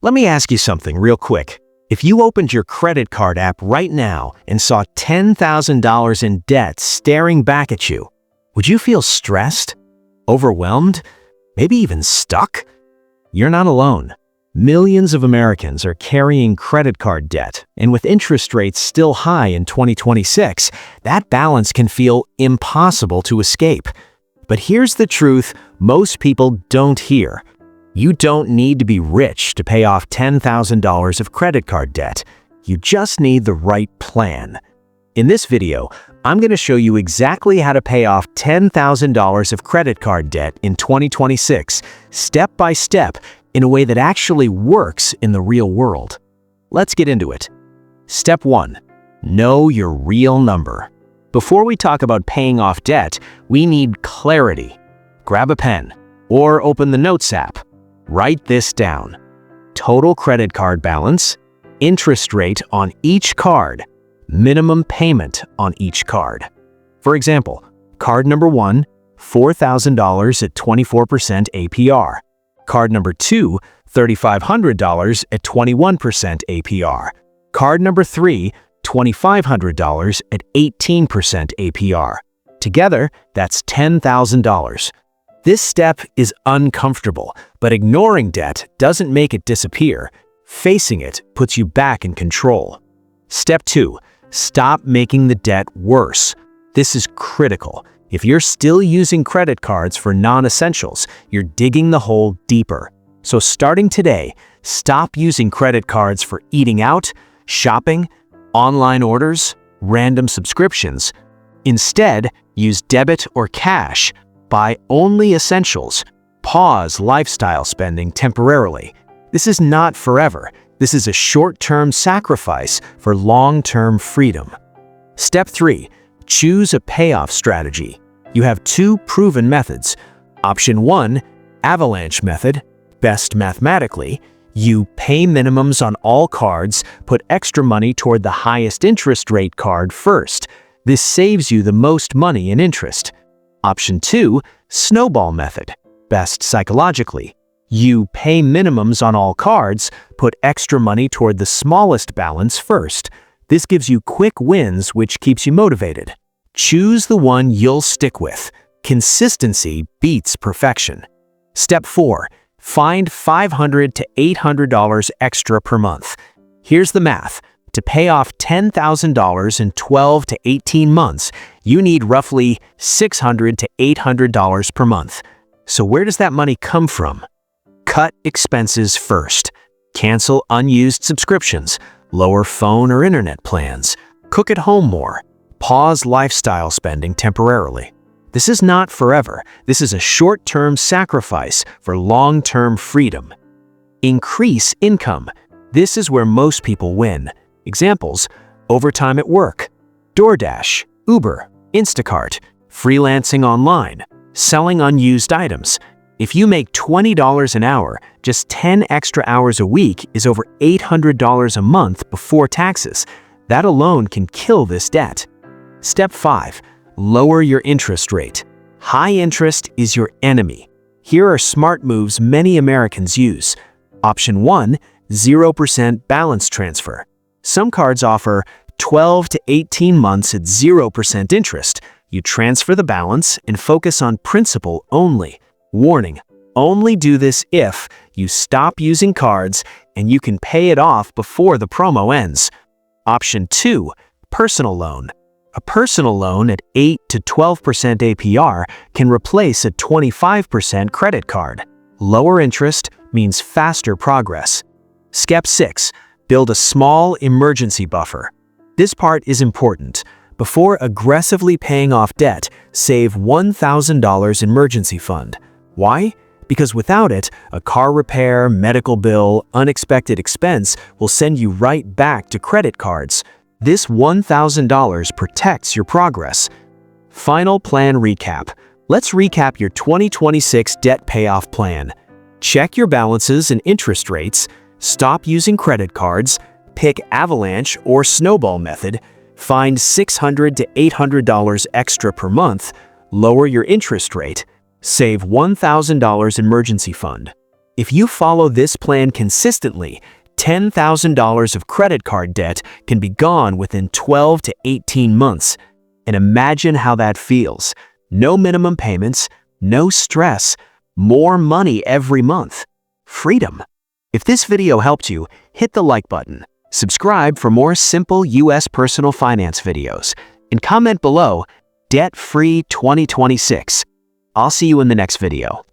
Let me ask you something real quick. If you opened your credit card app right now and saw $10,000 in debt staring back at you, would you feel stressed, overwhelmed, maybe even stuck? You're not alone. Millions of Americans are carrying credit card debt, and with interest rates still high in 2026, that balance can feel impossible to escape. But here's the truth most people don't hear. You don't need to be rich to pay off $10,000 of credit card debt. You just need the right plan. In this video, I'm going to show you exactly how to pay off $10,000 of credit card debt in 2026, step by step, in a way that actually works in the real world. Let's get into it. Step 1. Know your real number. Before we talk about paying off debt, we need clarity. Grab a pen or open the Notes app. Write this down. Total credit card balance, interest rate on each card, minimum payment on each card. For example, card number 1, $4,000 at 24% APR. Card number 2, $3,500 at 21% APR. Card number 3, $2,500 at 18% APR. Together, that's $10,000. This step is uncomfortable, but ignoring debt doesn't make it disappear. Facing it puts you back in control. Step 2. Stop making the debt worse. This is critical. If you're still using credit cards for non-essentials, you're digging the hole deeper. So starting today, stop using credit cards for eating out, shopping, online orders, random subscriptions. Instead, use debit or cash. Buy only essentials. Pause lifestyle spending temporarily. This is not forever. This is a short-term sacrifice for long-term freedom. Step 3. Choose a payoff strategy. You have two proven methods. Option 1, Avalanche method, best mathematically. You pay minimums on all cards, put extra money toward the highest interest rate card first. This saves you the most money in interest. Option 2, Snowball method, best psychologically. You pay minimums on all cards, put extra money toward the smallest balance first. This gives you quick wins, which keeps you motivated. Choose the one you'll stick with. Consistency beats perfection. Step 4. Find $500 to $800 extra per month. Here's the math. To pay off $10,000 in 12 to 18 months, you need roughly $600 to $800 per month. So where does that money come from? Cut expenses first. Cancel unused subscriptions. Lower phone or internet plans. Cook at home more. Pause lifestyle spending temporarily. This is not forever. This is a short-term sacrifice for long-term freedom. Increase income. This is where most people win. Examples: overtime at work, DoorDash, Uber, Instacart, freelancing online, selling unused items. If you make $20 an hour, just 10 extra hours a week is over $800 a month before taxes. That alone can kill this debt. Step 5. Lower your interest rate. High interest is your enemy. Here are smart moves many Americans use. Option 1, 0% balance transfer. Some cards offer 12 to 18 months at 0% interest. You transfer the balance and focus on principal only. Warning: only do this if you stop using cards and you can pay it off before the promo ends. Option 2, personal loan. A personal loan at 8 to 12% APR can replace a 25% credit card. Lower interest means faster progress. Step 6. Build a small emergency buffer. This part is important. Before aggressively paying off debt, save $1,000 emergency fund. Why? Because without it, a car repair, medical bill, unexpected expense will send you right back to credit cards. This $1,000 protects your progress. Final plan recap. Let's recap your 2026 debt payoff plan. Check your balances and interest rates. Stop using credit cards. Pick Avalanche or Snowball method. Find $600 to $800 extra per month. Lower your interest rate. Save $1,000 emergency fund. If you follow this plan consistently, $10,000 of credit card debt can be gone within 12 to 18 months. And imagine how that feels. No minimum payments, no stress, more money every month. Freedom. If this video helped you, hit the like button, subscribe for more simple U.S. personal finance videos, and comment below, Debt Free 2026. I'll see you in the next video.